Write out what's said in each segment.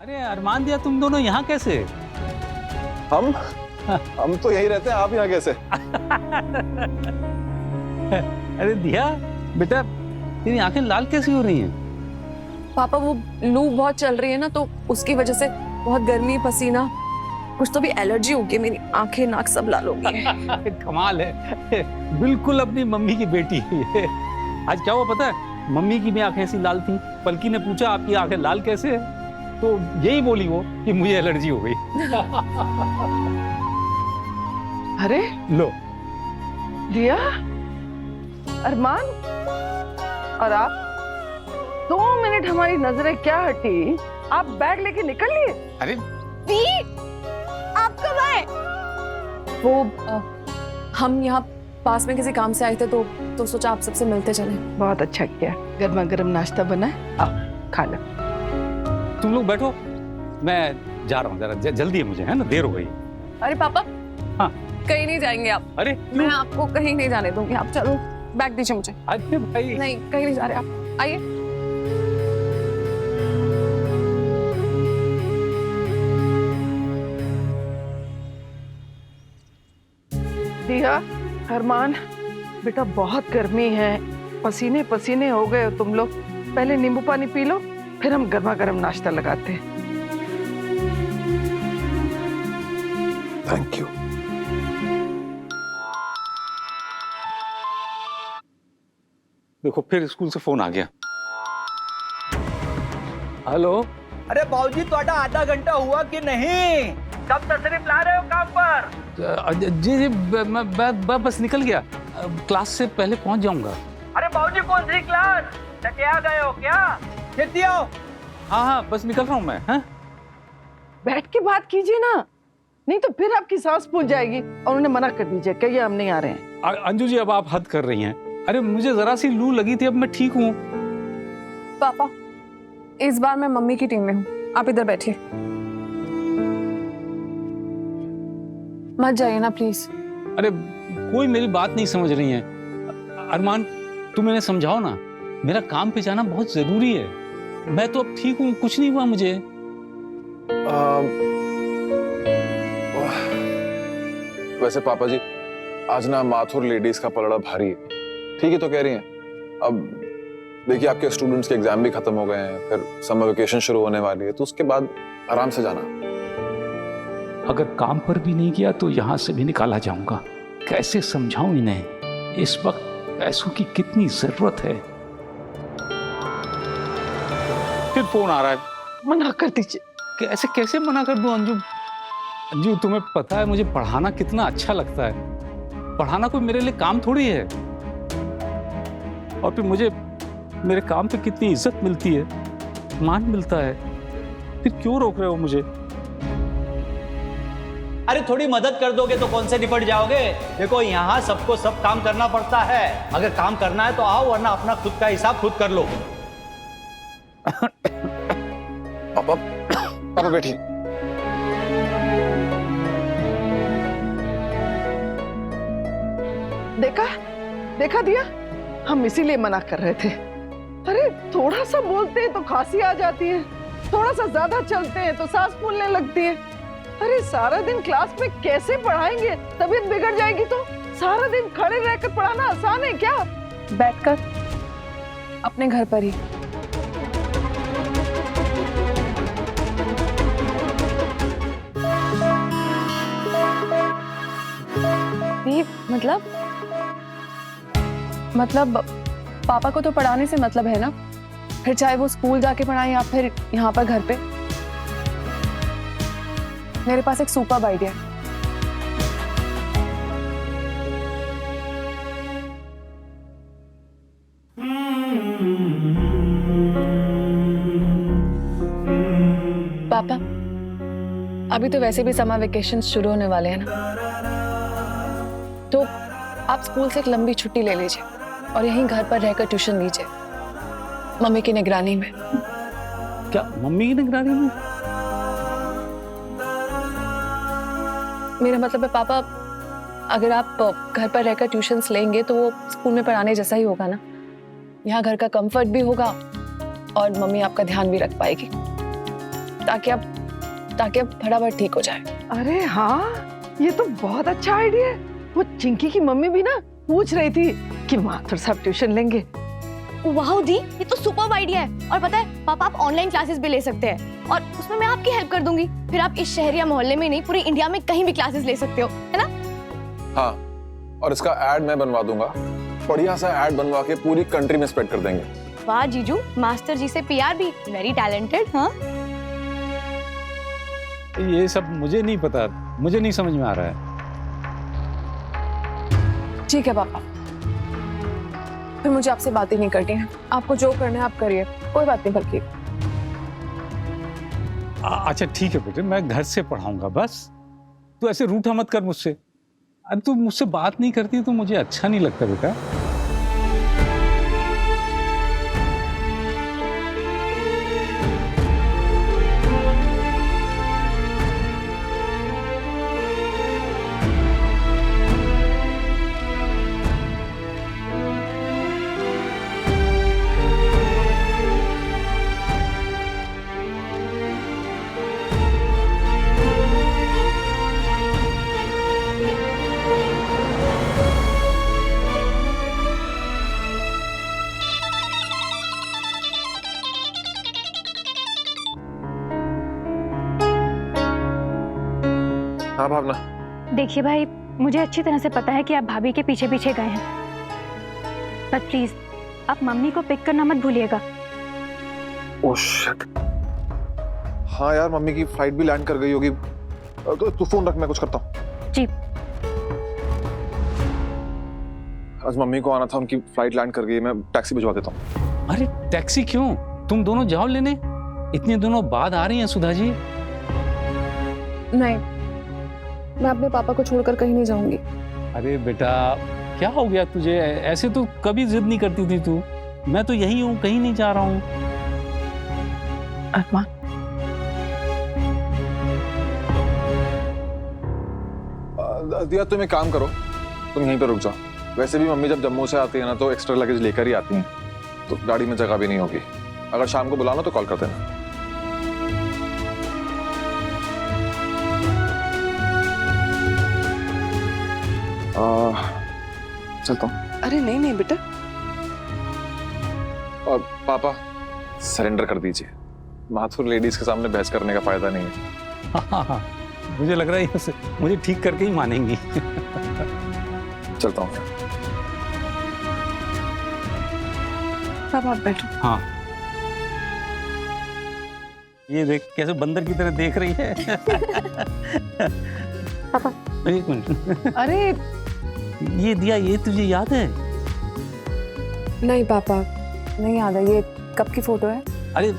अरे अरमान दिया, तुम दोनों यहाँ कैसे? हम तो यही रहते हैं, आप यहाँ कैसे? अरे दिया बेटा, तेरी आंखें लाल कैसी हो रही हैं? पापा वो लू बहुत चल रही है ना, तो उसकी वजह से बहुत गर्मी, पसीना, कुछ तो भी एलर्जी हो गई, मेरी आंखें नाक सब लाल हो गई है। कमाल है, बिल्कुल अपनी मम्मी की बेटी है। आज क्या हुआ पता है? मम्मी की भी आंखें ऐसी लाल थी। पलकी ने पूछा आपकी आंखें लाल कैसे है, तो यही बोली वो कि मुझे एलर्जी हो गई। अरे लो दिया, अरमान और आप 2 मिनट हमारी नजरें क्या हटी, आप बैग लेके निकल लिए। अरे आप कब आए? वो हम यहाँ पास में किसी काम से आए थे, तो सोचा आप सबसे मिलते चले। बहुत अच्छा किया, गर्मा गर्म नाश्ता बना है, आओ खा लो। तुम लोग बैठो, मैं जा रहा हूँ, जरा जल्दी है मुझे, है ना, देर हो गई। अरे पापा, हाँ कहीं नहीं जाएंगे आप। अरे मैं आपको कहीं नहीं जाने दूंगी, आप चलो, बैग दीजिए मुझे। अरे भाई नहीं, कहीं नहीं जा रहे आप, आइए। दिया, अरमान बेटा, बहुत गर्मी है, पसीने पसीने हो गए हो तुम लोग, पहले नींबू पानी पी लो, फिर हम गर्मा गर्म नाश्ता लगाते हैं। Thank you. देखो फिर स्कूल से फोन आ गया। हेलो। अरे बाबूजी, ਤੁਹਾਡਾ आधा घंटा हुआ कि नहीं? कब तशरीफ ला रहे हो काम पर? जी जी, मैं बस निकल गया, क्लास से पहले पहुंच जाऊंगा। अरे बाबूजी, कौन सी क्लास? टटिया गए हो क्या? छुट्टी आओ। हाँ हाँ, बस निकल रहा हूँ मैं। हाँ बैठ के बात कीजिए ना, नहीं तो फिर आपकी सांस फूल जाएगी, और उन्हें मना कर दीजिए, कहिए हम नहीं आ रहे हैं। अंजू जी, अब आप हद कर रही हैं। अरे मुझे जरा सी लू लगी थी, अब मैं ठीक हूँ। पापा, इस बार मैं मम्मी की टीम में हूँ, आप इधर बैठिए, मत जाइए ना प्लीज। अरे कोई मेरी बात नहीं समझ रही है। अरमान, तुम इन्हें समझाओ ना, मेरा काम पे जाना बहुत जरूरी है। मैं तो अब ठीक हूँ, कुछ नहीं हुआ मुझे। वैसे पापा जी, आज ना माथुर लेडीज का पलड़ा भारी है, ठीक है तो कह रही हैं। अब देखिए, आपके स्टूडेंट्स के एग्जाम भी खत्म हो गए हैं, फिर समर वेकेशन शुरू होने वाली है, तो उसके बाद आराम से जाना। अगर काम पर भी नहीं किया तो यहाँ से भी निकाला जाऊंगा। कैसे समझाऊं इन्हें, इस वक्त पैसों की कितनी जरूरत है। फिर फोन आ रहा है। मना कर दीजिए। ऐसे कैसे मना कर दूं अंजू? अंजू, तुम्हें पता है मुझे पढ़ाना कितना अच्छा लगता है। पढ़ाना कोई मेरे लिए काम थोड़ी है। और फिर मुझे मेरे काम पे कितनी इज्जत मिलती है, मान मिलता है। फिर क्यों रोक रहे हो मुझे? अरे थोड़ी मदद कर दोगे तो कौन से निपट जाओगे? देखो, यहाँ सबको सब काम करना पड़ता है। अगर काम करना है तो आओ, वरना अपना खुद का हिसाब खुद कर लो। पापा पापा बैठिए। देखा देखा दिया, हम इसीलिए मना कर रहे थे। अरे थोड़ा सा बोलते हैं तो खांसी आ जाती है, थोड़ा सा ज्यादा चलते हैं तो सांस फूलने लगती है। अरे सारा दिन क्लास में कैसे पढ़ाएंगे, तबीयत बिगड़ जाएगी। तो सारा दिन खड़े रहकर पढ़ाना आसान है क्या? बैठकर अपने घर पर ही। मतलब पापा को तो पढ़ाने से मतलब है ना, फिर चाहे वो स्कूल जाके पढ़ाएं या फिर यहाँ पर घर पे। मेरे पास एक सुपर्ब आइडिया है। पापा, अभी तो वैसे भी समर वेकेशन शुरू होने वाले हैं ना, तो आप स्कूल से एक लंबी छुट्टी ले लीजिए और यहीं घर पर रहकर ट्यूशन लीजिए, मम्मी की निगरानी में। क्या मम्मी की निगरानी में? मेरा मतलब है पापा, अगर आप घर पर रहकर ट्यूशन्स लेंगे तो वो स्कूल में पढ़ाने जैसा ही होगा ना। यहाँ घर का कंफर्ट भी होगा और मम्मी आपका ध्यान भी रख पाएगी। ताकि अब फटाफट ठीक हो जाए। अरे हाँ, ये तो बहुत अच्छा आइडिया है। वो चिंकी की मम्मी भी ना पूछ रही थी कि माथुर साहब ट्यूशन लेंगे। वाह दी, ये तो सुपर्ब आइडिया है। और पता है पापा, आप ऑनलाइन क्लासेस भी ले सकते हैं और उसमें मैं आपकी हेल्प कर दूंगी। फिर आप इस शहर या मोहल्ले में नहीं, पूरी इंडिया में कहीं भी क्लासेस ले सकते हो, है ना? हाँ, और इसका एड मैं बनवा दूंगा। बढ़िया सा एड बनवा के पूरी कंट्री में स्प्रेड कर देंगे। वाह जीजू, मास्टर जी से पीआर भी, वेरी टैलेंटेड। हाँ, ये सब मुझे नहीं पता, मुझे नहीं समझ में आ रहा है। ठीक है पापा, फिर मुझे आपसे बातें नहीं करनी है। आपको जो करना है आप करिए, कोई बात नहीं। बल्कि अच्छा ठीक है बेटे, मैं घर से पढ़ाऊंगा बस। तू ऐसे रूठा मत कर मुझसे। अरे तू मुझसे बात नहीं करती तो मुझे अच्छा नहीं लगता बेटा। हाँ भावना। देखिए भाई, मुझे अच्छी तरह से पता है कि आप भाभी के पीछे पीछे गए हैं, पर प्लीज आप मम्मी को पिक करना मत भूलिएगा। Oh shit. हाँ यार, मम्मी की फ्लाइट भी लैंड कर गई होगी। तो तू फोन रख, मैं कुछ करता हूँ। जी। आज मम्मी को आना था, उनकी फ्लाइट लैंड कर गई। मैं टैक्सी भिजवा देता हूँ। अरे टैक्सी क्यों? तुम दोनों जाओ लेने। इतने दिनों बाद आ रही हैं सुधा जी। नहीं, मैं अपने पापा को छोड़कर कहीं नहीं जाऊंगी। अरे बेटा, क्या हो गया तुझे? ऐसे तो कभी जिद नहीं करती थी तू। मैं तो यही हूँ, कहीं नहीं जा रहा हूँ। अरमान, दिया तुम एक काम करो, तुम यहीं पे रुक जाओ। वैसे भी मम्मी जब जम्मू से आती है ना तो एक्स्ट्रा लगेज लेकर ही आती हैं, तो गाड़ी में जगह भी नहीं होगी। अगर शाम को बुलाना तो कॉल कर देना। चलता हूँ। अरे नहीं नहीं बेटा, और पापा सरेंडर कर दीजिए। माथुर लेडीज के सामने बहस करने का फायदा नहीं है। हाँ, मुझे लग रहा है ये मुझे ठीक करके ही मानेंगी। चलता हूँ। पापा आप बैठो। हाँ, ये देख कैसे बंदर की तरह देख रही है। पापा। एक मिनट। अरे ये दिया, ये तुझे याद है? नहीं पापा, नहीं याद है। ये कब की फोटो है? अरे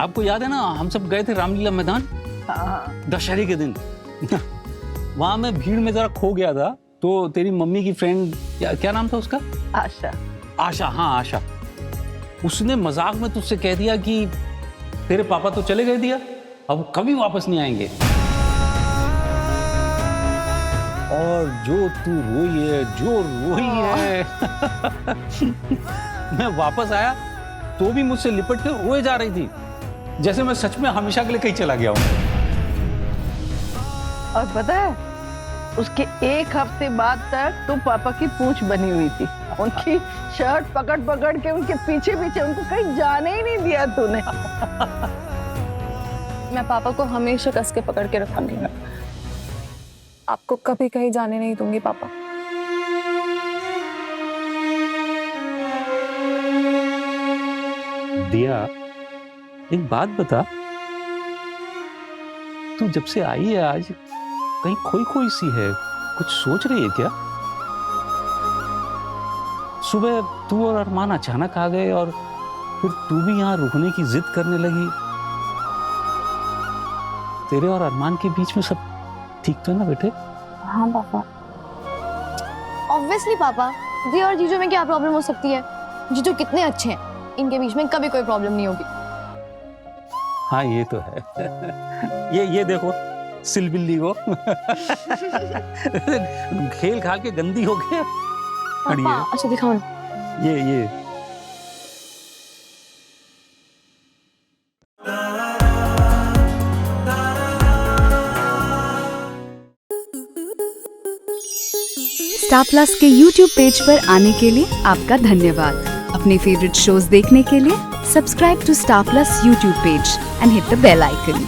आपको याद है ना, हम सब गए थे रामलीला मैदान हाँ, दशहरे के दिन। वहां मैं भीड़ में जरा खो गया था, तो तेरी मम्मी की फ्रेंड, क्या नाम था उसका? आशा। आशा। हाँ आशा। उसने मजाक में तुझसे कह दिया कि तेरे पापा तो चले गए दिया, अब कभी वापस नहीं आएंगे। और जो तू रोई है, जो रोई है। मैं वापस आया तो भी मुझसे लिपट के रोए जा रही थी, जैसे मैं सच में हमेशा के लिए कहीं चला गया हूँ। और पता है, उसके एक हफ्ते बाद तक तो पापा की पूंछ बनी हुई थी। उनकी शर्ट पकड़ पकड़ के उनके पीछे पीछे, उनको कहीं जाने ही नहीं दिया तूने। मैं पापा को हमेशा कस के पकड़ के रखूंगी। आपको कभी कहीं जाने नहीं दूंगी पापा। दिया, एक बात बता, तू जब से आई है आज कहीं खोई खोई सी है, कुछ सोच रही है क्या? सुबह तू और अरमान अचानक आ गए और फिर तू भी यहाँ रुकने की जिद करने लगी। तेरे और अरमान के बीच में सब ठीक तो है ना बेटे? हाँ पापा। ऑब्वियसली पापा, दी और जीजू में क्या प्रॉब्लम हो सकती है? जीजू कितने अच्छे हैं, इनके बीच में कभी कोई प्रॉब्लम नहीं होगी। हाँ ये तो है। ये देखो सिलबिल्ली को। खेल खा के गंदी हो गया। पापा अच्छा दिखाओ ना। ये स्टार प्लस के YouTube पेज पर आने के लिए आपका धन्यवाद। अपने फेवरेट शोज देखने के लिए subscribe to Star Plus YouTube page and hit the bell icon.